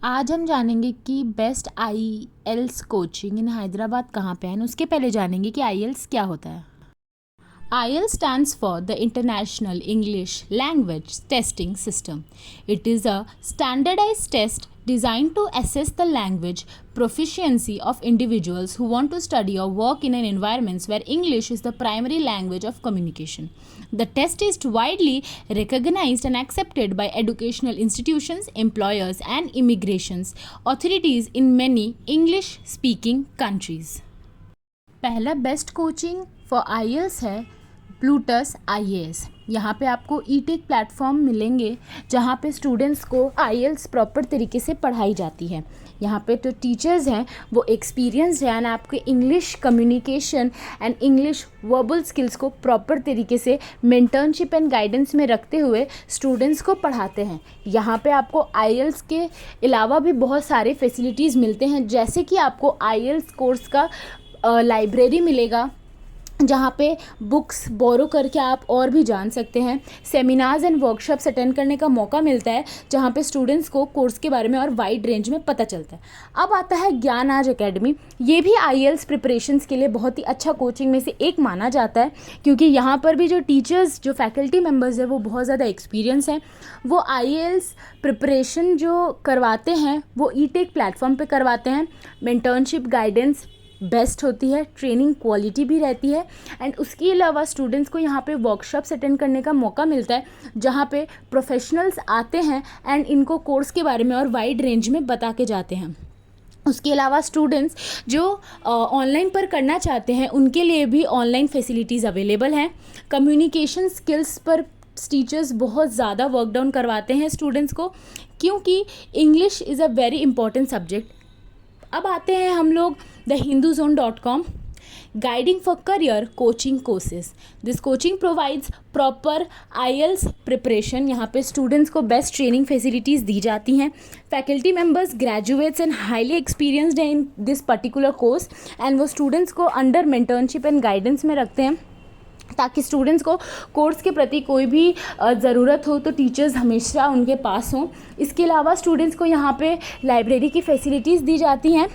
आज हम जानेंगे कि बेस्ट आईएल्स कोचिंग इन हैदराबाद कहाँ पे है। उसके पहले जानेंगे कि आईएल्स क्या होता है। IELTS stands for the International English Language Testing System. It is a standardized test designed to assess the language proficiency of individuals who want to study or work in an environment where English is the primary language of communication. The test is widely recognized and accepted by educational institutions, employers, and immigration authorities in many English-speaking countries. पहला best coaching for IELTS है Plutus IAS. यहाँ पे आपको E-Tech platform मिलेंगे जहाँ पे students को IELTS proper तरीके से पढ़ाई जाती है। यहाँ पे तो टीचर्स हैं वो एक्सपीरियंस्ड हैं एंड आपके English communication and English verbal skills को प्रॉपर तरीके से मेंटरशिप एंड गाइडेंस में रखते हुए स्टूडेंट्स को पढ़ाते हैं। यहाँ पे आपको आईएल्स के अलावा भी बहुत सारे फैसिलिटीज़ मिलते हैं, जैसे कि आपको आईएल्स कोर्स का लाइब्रेरी मिलेगा जहाँ पे बुक्स बोरो करके आप और भी जान सकते हैं। सेमिनार्स एंड वर्कशॉप्स अटेंड करने का मौका मिलता है जहाँ पे स्टूडेंट्स को कोर्स के बारे में और वाइड रेंज में पता चलता है। अब आता है ज्ञान आज एकेडमी। ये भी आईएल्स प्रिपरेशंस के लिए बहुत ही अच्छा कोचिंग में से एक माना जाता है, क्योंकि यहाँ पर भी जो टीचर्स जो फैकल्टी मेम्बर्स हैं वो बहुत ज़्यादा एक्सपीरियंस हैं। वो आईएल्स प्रिपरेशन जो करवाते हैं वो ई-टेक प्लेटफॉर्म पे करवाते हैं। मेंटरशिप गाइडेंस बेस्ट होती है, ट्रेनिंग क्वालिटी भी रहती है एंड उसके अलावा स्टूडेंट्स को यहाँ पे वर्कशॉप्स अटेंड करने का मौका मिलता है जहाँ पे प्रोफेशनल्स आते हैं एंड इनको कोर्स के बारे में और वाइड रेंज में बता के जाते हैं। उसके अलावा स्टूडेंट्स जो ऑनलाइन पर करना चाहते हैं उनके लिए भी ऑनलाइन फैसिलिटीज़ अवेलेबल हैं। कम्युनिकेशन स्किल्स पर टीचर्स बहुत ज़्यादा वर्क डाउन करवाते हैं स्टूडेंट्स को, क्योंकि English is a very important subject. अब आते हैं हम लोग thehinduzone.com guiding for career coaching courses. This coaching provides proper IELTS preparation. यहाँ पे स्टूडेंट्स को बेस्ट ट्रेनिंग फैसिलिटीज़ दी जाती हैं। Faculty members graduates and highly experienced हैं in this particular course and वो स्टूडेंट्स को अंडर मेंटरशिप एंड गाइडेंस में रखते हैं ताकि स्टूडेंट्स को कोर्स के प्रति कोई भी ज़रूरत हो तो टीचर्स हमेशा उनके पास हों। इसके अलावा स्टूडेंट्स को यहाँ पे लाइब्रेरी की फैसिलिटीज़ दी जाती हैं।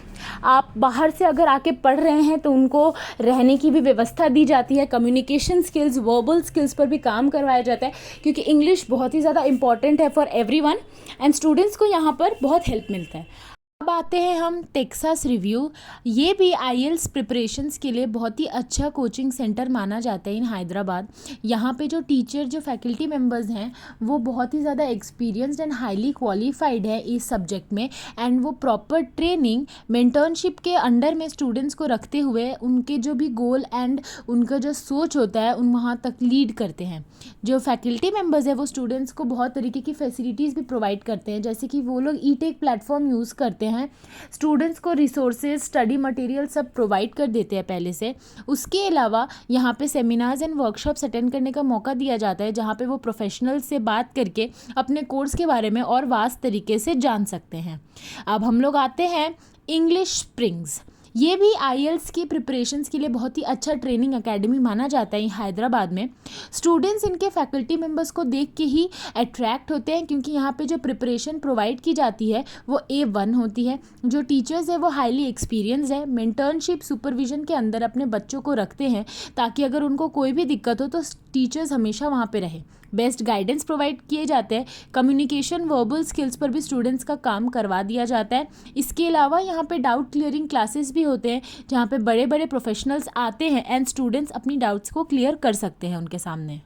आप बाहर से अगर आके पढ़ रहे हैं तो उनको रहने की भी व्यवस्था दी जाती है। कम्युनिकेशन स्किल्स, वर्बल स्किल्स पर भी काम करवाया जाता है, क्योंकि इंग्लिश बहुत ही ज़्यादा इंपॉर्टेंट है फॉर एवरीवन एंड स्टूडेंट्स को यहाँ पर बहुत हेल्प मिलता है। अब आते हैं हम टेक्सास रिव्यू। ये भी आईएल्स प्रिपरेशंस के लिए बहुत ही अच्छा कोचिंग सेंटर माना जाता है इन हैदराबाद। यहाँ पे जो टीचर जो फैकल्टी मेंबर्स हैं वो बहुत ही ज़्यादा एक्सपीरियंस्ड एंड हाईली क्वालिफाइड है इस सब्जेक्ट में एंड वो प्रॉपर ट्रेनिंग मेंटरशिप के अंडर में स्टूडेंट्स को रखते हुए उनके जो भी गोल एंड उनका जो सोच होता है उन वहाँ तक लीड करते हैं। जो फैकल्टी मेंबर्स है वो स्टूडेंट्स को बहुत तरीके की फैसिलिटीज़ भी प्रोवाइड करते हैं, जैसे कि वो लोग ई-टेक प्लेटफॉर्म यूज़ करते हैं, स्टूडेंट्स को रिसोर्सेज, स्टडी मटेरियल सब प्रोवाइड कर देते हैं पहले से। उसके अलावा यहाँ पे सेमिनार्स एंड वर्कशॉप्स अटेंड करने का मौका दिया जाता है जहाँ पे वो प्रोफेशनल से बात करके अपने कोर्स के बारे में और वास्ट तरीके से जान सकते हैं। अब हम लोग आते हैं इंग्लिश स्प्रिंग्स। ये भी आईएल्स की प्रिपरेशंस के लिए बहुत ही अच्छा ट्रेनिंग एकेडमी माना जाता है हैदराबाद में। स्टूडेंट्स इनके फैकल्टी मेंबर्स को देख के ही अट्रैक्ट होते हैं, क्योंकि यहाँ पे जो प्रिपरेशन प्रोवाइड की जाती है वो A1 होती है। जो टीचर्स है वो हाईली एक्सपीरियंस है, मेंटरशिप सुपरविजन के अंदर अपने बच्चों को रखते हैं ताकि अगर उनको कोई भी दिक्कत हो तो टीचर्स हमेशा वहाँ पे रहे। बेस्ट गाइडेंस प्रोवाइड किए जाते हैं। कम्युनिकेशन वर्बल स्किल्स पर भी स्टूडेंट्स का काम करवा दिया जाता है। इसके अलावा यहाँ पे डाउट क्लियरिंग क्लासेस भी होते हैं जहाँ पे बड़े बड़े प्रोफेशनल्स आते हैं एंड स्टूडेंट्स अपनी डाउट्स को क्लियर कर सकते हैं उनके सामने।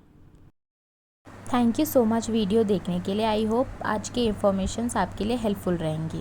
Thank you so much video देखने के लिए। आई होप आज के इन्फॉर्मेशंस आपके लिए हेल्पफुल रहेंगी।